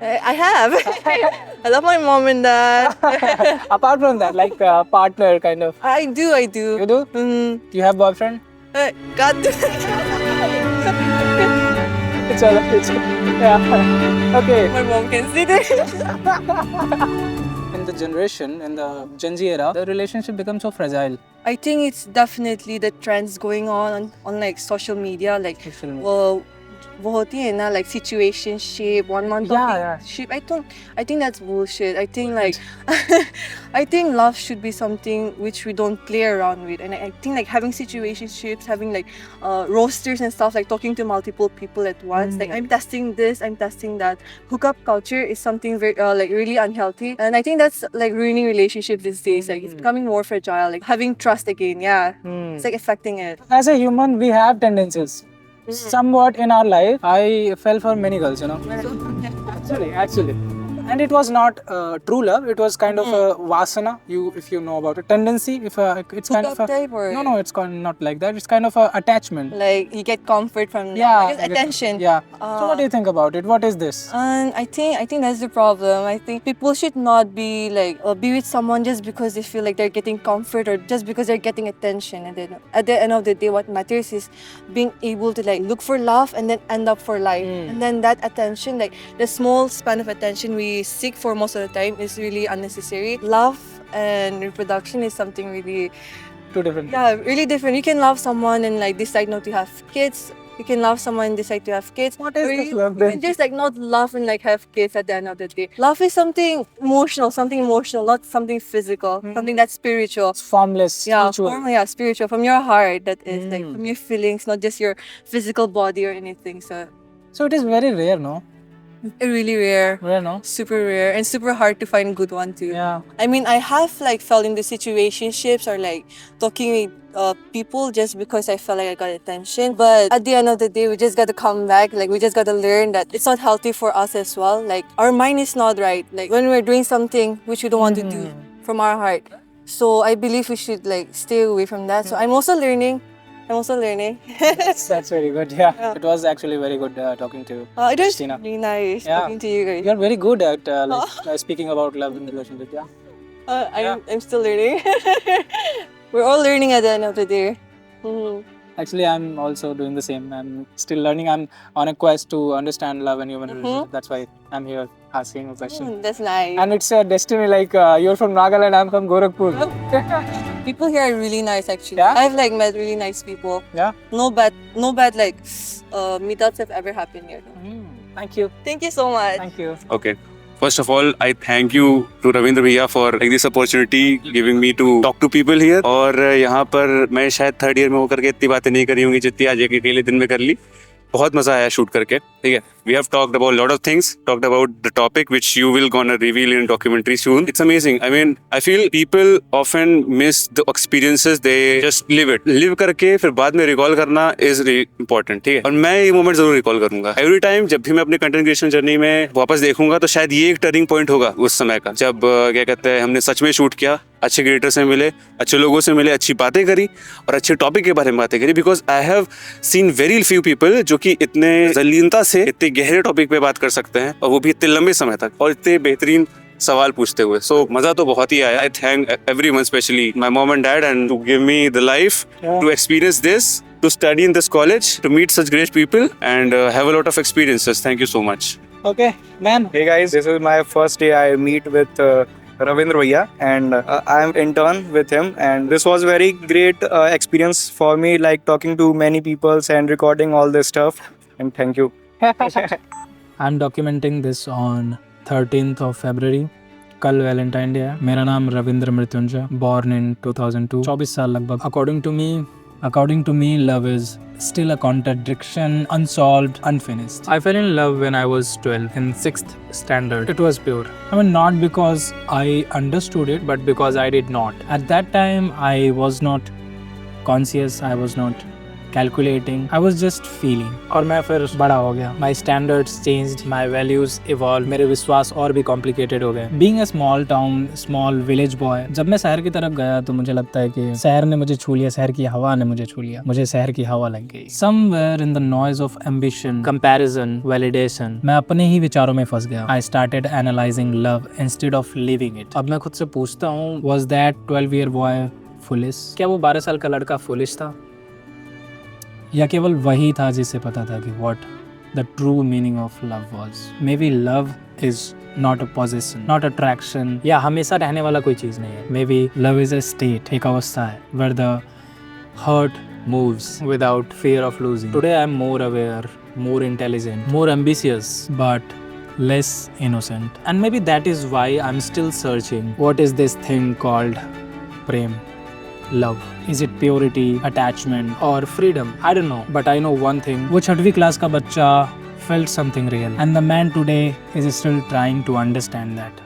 I have. I love my mom and dad. Apart from that, partner kind of. I do. You do? Do you have boyfriend? God. It's all right. Yeah. Okay. My mom can see this. In the generation, in the Gen Z era, the relationship becomes so fragile. I think it's definitely the trends going on social media. वो होती है ना situationship, 1 month ship. I think that's bullshit. I think I think love should be something which we don't play around with, and I think having situationships, having rosters and stuff, talking to multiple people at once. I'm testing this, I'm testing that. Hookup culture is something very really unhealthy, and I think that's ruining relationships these days. It's becoming more fragile. Having trust again, it's affecting it. As a human, we have tendencies. Somewhat in our life, I fell for many girls, Actually. And it was not true love. It was kind of a vasana. If you know about it, tendency. It's kind of no, it's not like that. It's kind of a attachment. Like you get comfort from attention. Yeah. So what do you think about it? What is this? And I think that's the problem. I think people should not be like be with someone just because they feel like they're getting comfort or just because they're getting attention. And then at the end of the day, what matters is being able to like look for love and then end up for life. And then that attention, like the small span of attention we seek for most of the time, is really unnecessary. Love and reproduction is something really different. Yeah, really different. You can love someone and like decide not to have kids. You can love someone and decide to have kids. What is this love You then? can just like not love and like have kids at the end of the day. Love is something emotional, not something physical, something that's spiritual. It's formless. Spiritual. Spiritual from your heart. That is like from your feelings, not just your physical body or anything. So it is very rare, no? Really rare. Rare, no? Super rare and super hard to find good one too. Yeah. I mean, I have like fell into situationships or like talking with people just because I felt like I got attention. But at the end of the day, we just got to come back. Like we just got to learn that it's not healthy for us as well. Like our mind is not right. Like when we're doing something which we don't want to do from our heart. So I believe we should like stay away from that. So I'm also learning. That's very good. Yeah. It was actually very good talking to you. It was Christina. really nice talking to you guys. You're very good at speaking about love and relationship. Yeah. I'm still learning. We're all learning at the end of the day. Actually, I'm also doing the same. I'm still learning. I'm on a quest to understand love and human relationship. That's why I'm here asking a question. That's nice. And it's a destiny. Like you're from Nagaland, I'm from Gorakhpur. People here are really nice, actually. Yeah? I've like met really nice people. Yeah. No bad like meetups have ever happened here. Thank you. Thank you so much. Thank you. Okay. First of all, I thank you to Ravindra Bhaiya for like this opportunity giving me to talk to people here. और यहाँ पर मैं शायद third year में होकर के इतनी बातें नहीं करी होंगी जितनी आज एक अकेले दिन में कर ली. बहुत मजा आया शूट करके. ठीक है. We have talked about a lot of things. Talked about the topic which you will gonna reveal in documentary soon. It's amazing. I mean, I feel people often miss the experiences. They just live it. Live करके फिर बाद में recall करना is really important. ठीक है. और मैं ये moment जरूर recall करूँगा. Every time जब भी मैं अपने content creation journey में वापस देखूंगा तो शायद ये एक turning point होगा उस समय का. जब क्या कहते हैं हमने सच में शूट किया, अच्छे क्रिएटर से मिले, अच्छे लोगों से मिले, अच्छी बातें करी और अच्छे टॉपिक के बारे में बातें करी. Because I have seen very few people जो कि इतने जलीनता से इतने गहरे टॉपिक पे बात कर सकते हैं और वो भी इतने लंबे समय तक और इतने बेहतरीन सवाल पूछते हुए. सो मजा तो बहुत ही आया. I thank everyone, specially my mom and dad, and to give me the life to experience this, to study in this college, to meet such great people and have a lot of experiences. Thank you so much. Okay, man. Hey guys, this is my first day I meet with Ravindra Bhaiya, and I'm intern with him, and this was very great experience for me, like talking to many people and recording all this stuff, and thank you. I'm documenting this on 13th of February. कल Valentine day है. मेरा नाम Ravindra Mrityunjay, born in 2002, 24 साल लगभग. According to me, love is still a contradiction, unsolved, unfinished. I fell in love when I was 12 in 6th standard. It was pure. I mean, not because I understood it, but because I did not. At that time, I was not conscious, I was not calculating, I was just feeling. और मैं फिर बड़ा हो गया. My standards changed, my values evolved, मेरे विश्वास और भी complicated हो गए. Being a small town, small village boy, जब मैं शहर की तरफ गया तो मुझे लगता है कि शहर ने मुझे छू लिया, शहर की हवा ने मुझे छू लिया, मुझे शहर की हवा लग गई. Somewhere in the noise of ambition, comparison, validation, मैं अपने ही विचारों में फंस गया. I started analyzing love instead of living it. अब मैं खुद से पूछता हूँ, was that 12-year boy foolish? क्या वो 12 साल का लड़का foolish था? या केवल वही था जिसे पता था कि what the true meaning of love was. Maybe love is not a possession, not attraction, या हमेशा रहने वाला कोई चीज़ नहीं है. Maybe love is a state, एक अवस्था है, where the heart moves without fear of losing. Today I am more aware, more intelligent, more ambitious, but less innocent. And maybe that is why I'm still searching. What is this thing called prem? Love. Is it purity, attachment, or freedom? I don't know. But I know one thing. वो 6वीं class का बच्चा felt something real. And the man today is still trying to understand that.